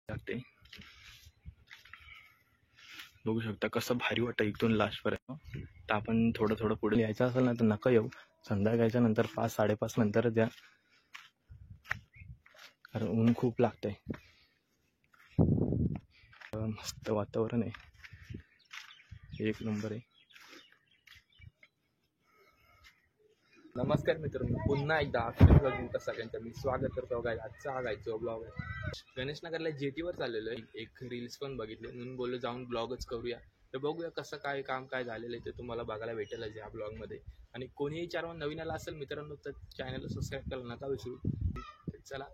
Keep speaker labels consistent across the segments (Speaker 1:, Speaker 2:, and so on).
Speaker 1: लागते. बघू शकता कसं भारी वाटतं इथून लास्ट पर्यंत. तर आपण थोडं पुढे यायचं असेल ना तर नका येऊ, संध्याकाळच्या नंतर 5-5:30 नंतरच या, कारण ऊन खूप लागतंय. मस्त वातावरण आहे, एक नंबर आहे. नमस्कार मित्रांनो, पुन्हा एकदा तुमचं सगळ्यांचं मी स्वागत करतो. काय आजचा हा गायचा ब्लॉग आहे. गणेशनगरला जेटीवर चाललेलो आहे. एक रील्स पण बघितले म्हणून बोललो जाऊन ब्लॉगच करूया. तर बघूया कसं काय काम काय झालेलं आहे ते तुम्हाला बघायला भेटेल या ब्लॉगमध्ये. आणि कोणीही चॅनल नवीन आला असेल मित्रांनो तर चॅनलला सबस्क्राईब करायला नका विसरू. चला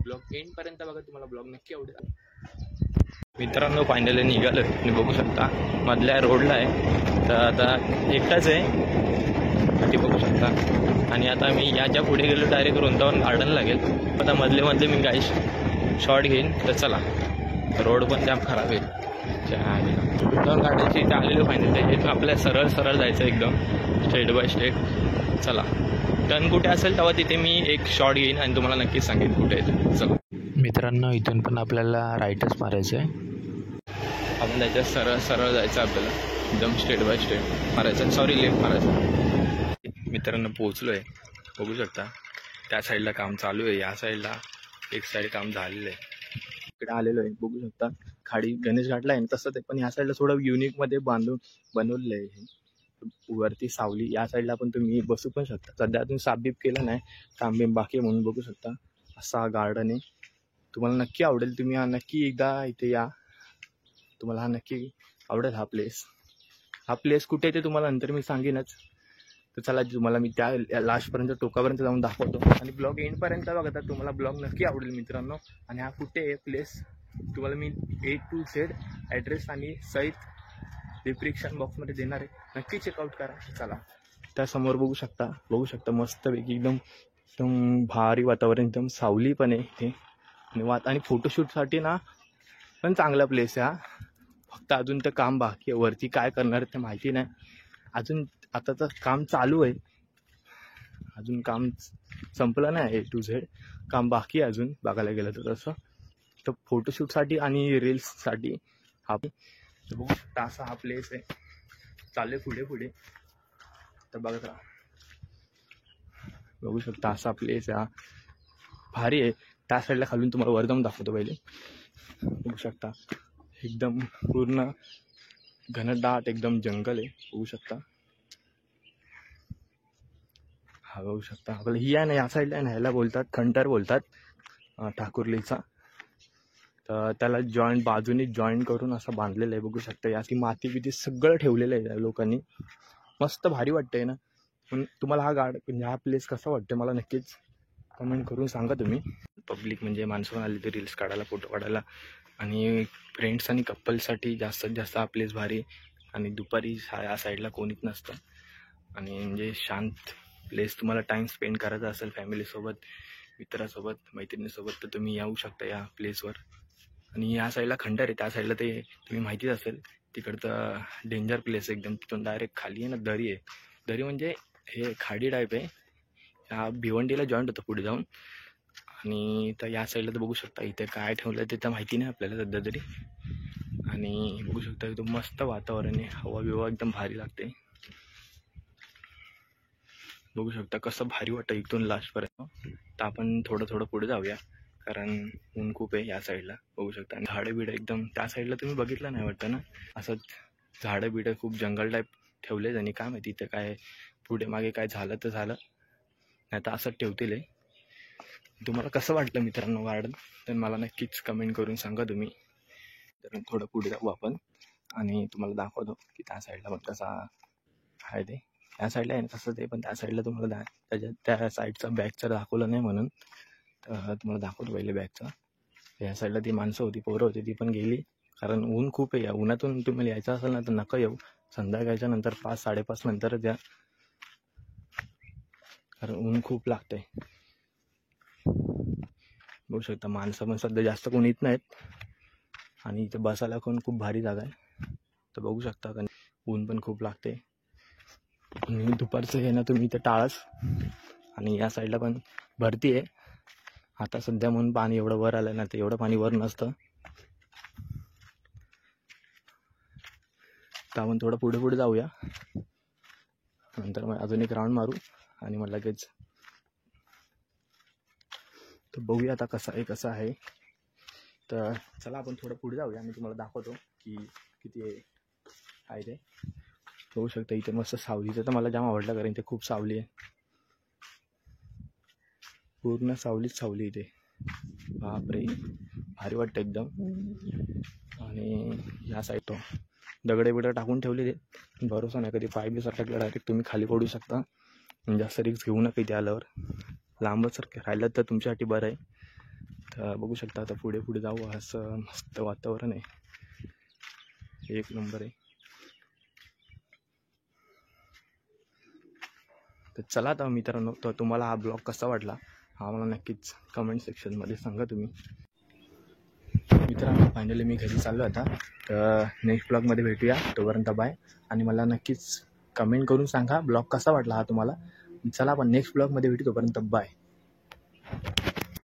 Speaker 1: ब्लॉग एंडपर्यंत बघा, तुम्हाला ब्लॉग नक्की आवडेल. मित्रांनो फायनली निघालो, तुम्ही बघू शकता मधल्या रोडला आहे. तर आता एकटाच आहे ते बघू शकता. आणि आता मी याच्या पुढे गेलो डायरेक्ट वृंदावन गार्डनला गेल. आता मधले मी गाईश शॉर्ट घेईन. तर चला, रोड पण जाम खराब आहे. वृंदावन गार्डनची इथे आलेलो फायनल. हे आपल्या सरळ जायचं एकदम स्ट्रेट बाय स्ट्रेट. चला, टर्न कुठे असेल तेव्हा तिथे मी एक शॉर्ट घेईन आणि तुम्हाला नक्कीच सांगेन कुठे आहे. चला मित्रांनो, इथून पण आपल्याला राईटच मारायचं आहे. आपण त्याच्यात सरळ जायचं आपल्याला, एकदम स्ट्रेट बाय स्ट्रेट मारायचं. सॉरी, लेफ्ट मारायचं. मित्रांनो पोहोचलो आहे, बघू शकता. त्या साईडला काम चालू आहे, या साईडला एक साईड काम झालेलं आहे. इकडे आलेलो आहे, बघू शकता. खाडी गणेश घाटला आहे तसं ते, पण या साईडला थोडं युनिकमध्ये बनवलेलं आहे. वरती सावली, या साईडला पण तुम्ही बसू पण शकता. सध्या अजून साफबीप केलं नाही, कामबीम बाकी म्हणून. बघू शकता असा गार्डन आहे, तुम्हाला नक्की आवडेल. तुम्ही नक्की एकदा इथे या, तुम्हाला हा नक्की आवडेल. हा प्लेस कुठे आहे ते तुम्हाला नंतर मी सांगेनच. तर चला, तुम्हाला मी त्या लास्टपर्यंत टोकापर्यंत जाऊन दाखवतो. आणि ब्लॉग एंडपर्यंत बघा, तुम्हाला ब्लॉग नक्की आवडेल मित्रांनो. आणि हा कुठे आहे प्लेस तुम्हाला मी A to Z ॲड्रेस आणि सहित डिस्क्रिप्शन बॉक्समध्ये देणार आहे, नक्की चेकआउट करा. चला, त्यासमोर बघू शकता मस्तपैकी एकदम भारी वातावरण, एकदम सावली पण आहे इथे. आणि फोटोशूटसाठी ना पण चांगला प्लेस आहे हा. फक्त अजून तर काम बाकी आहे, वरती काय करणार ते माहिती नाही अजून. आता तर काम चालू आहे, अजून काम संपलं नाही. A to Z काम बाकी आहे अजून बघायला गेलं तर. तसं तर फोटोशूटसाठी आणि रील्ससाठी हा बघू शकता असा हा प्लेस आहे. चालू पुढे तर बघू शकता असा प्लेस आहे हा, भारी आहे. त्या साईडला खालून तुम्हाला वरदम दाखवतो पहिले. बघू शकता एकदम पूर्ण घनदाट एकदम जंगल आहे, बघू शकता. हा बघू शकता आपल्याला ही आहे ना, या साईडला आहे ना, ह्याला बोलतात खंटर बोलतात, ठाकुर्लीचा. तर त्याला बाजूने जॉईंट करून असं बांधलेलं आहे. बघू शकता याची माती बिती सगळं ठेवलेलं आहे लोकांनी. मस्त भारी वाटतंय ना. पण तुम्हाला हा प्लेस कसा वाटतं मला नक्कीच कमेंट करून सांगा तुम्ही. पब्लिक म्हणजे माणसं आली तर रील्स काढायला, फोटो काढायला, आणि फ्रेंड्स आणि कपलसाठी जास्तीत जास्त हा प्लेस भारी. आणि दुपारी या साईडला कोणीच नसतं, आणि म्हणजे शांत प्लेस. तुम्हाला टाईम स्पेंड करायचा असेल फॅमिलीसोबत, मित्रासोबत, मैत्रिणीसोबत, तर तुम्ही येऊ शकता या प्लेसवर. आणि या साईडला खंडर आहे, त्या साईडला ते तुम्ही माहितीच असेल, तिकडचं डेंजर प्लेस एकदम. तिथून डायरेक्ट खाली आहे ना दरी आहे. दरी म्हणजे हे खाडी टाईप आहे. हा भिवंडीला जॉईंट होतं पुढे जाऊन. आणि तर या साईडला तर बघू शकता इथे काय ठेवलं ते तर माहिती नाही आपल्याला सध्या तरी. आणि बघू शकता एकदम मस्त वातावरण आहे, हवा बिवा एकदम भारी लागते. बघू शकता कसं भारी वाटतं इथून लास्टपर्यंत. तर आपण थोडं पुढे जाऊया, कारण ऊन खूप आहे या साईडला. बघू शकता आणि झाडं बिडं एकदम त्या साईडला तुम्ही बघितलं नाही वाटतं ना, असं झाडं बिडं खूप जंगल टाईप ठेवलेच. आणि काय माहिती इथं काय पुढे मागे काय झालं तर झालं, नाही तर असंच ठेवतील आहे. तुम्हाला कसं वाटलं मित्रांनो गार्डन, तर मला नक्कीच कमेंट करून सांगा तुम्ही. तर थोडं पुढे जाऊ आपण आणि तुम्हाला दाखवतो की त्या साईडला पण कसा आहे ते. त्या साईडला आहे ना तसं ते, पण त्या साईडला तुम्हाला त्या साईडचा बॅगचं दाखवलं नाही म्हणून तर तुम्हाला दाखवतो पहिले बॅगचा. या साईडला ती माणसं होती, पोरं होती, ती पण गेली, कारण ऊन खूप आहे. या उन्हातून तुम्हाला यायचं असेल ना तर नका येऊ, संध्याकाळच्या नंतर 5-5:30 नंतरच या, कारण ऊन खूप लागतंय. बघू शकता माणसं पण सध्या जास्त कोण येत नाहीत, आणि इथे बसायला पण खूप भारी जागा आहे. तर बघू शकता कारण ऊन पण खूप लागते. आणि दुपारचं हे ना तुम्ही इथं टाळाच. आणि या साईडला पण भरती आहे आता सध्या, म्हणून पाणी एवढं वर आलं ना, तर एवढं पाणी वर नसतं. तर आपण थोडं पुढे पुढे जाऊया, नंतर मग अजून एक राऊंड मारू आणि मग लगेच तर बघूया आता कसं आहे. तर चला आपण थोडं पुढे जाऊया आणि तुम्हाला दाखवतो की किती आहे ते. बघू शकता इथे मस्त सावलीचं तर मला जाम आवडलं, कारण इथे खूप सावली आहे, पूर्ण सावलीच सावली इथे. बापरे भारी वाटतं एकदम. आणि ह्या साईड तो दगडे बिडं टाकून ठेवलेले, भरोसा नाही कधी पाय बी सरकला डायरेक्ट तुम्ही खाली पडू शकता. जास्त रिक्स घेऊ नका इथे आल्यावर, लांबच राहिलं तर तुमच्यासाठी बरं आहे. तर बघू शकता आता पुढे पुढे जाऊ. असं मस्त वातावरण आहे, एक नंबर आहे. तर चला आता मित्रांनो, तर तुम्हाला हा ब्लॉग कसा वाटला हा मला नक्कीच कमेंट सेक्शनमध्ये सांगा तुम्ही. मित्रांनो फायनली मी घरी चाललो आता. तर नेक्स्ट ब्लॉगमध्ये भेटूया, तोपर्यंत बाय. आणि मला नक्कीच कमेंट करून सांगा ब्लॉग कसा वाटला हा तुम्हाला. चला आपण नेक्स्ट ब्लॉगमध्ये भेटू, तोपर्यंत बाय.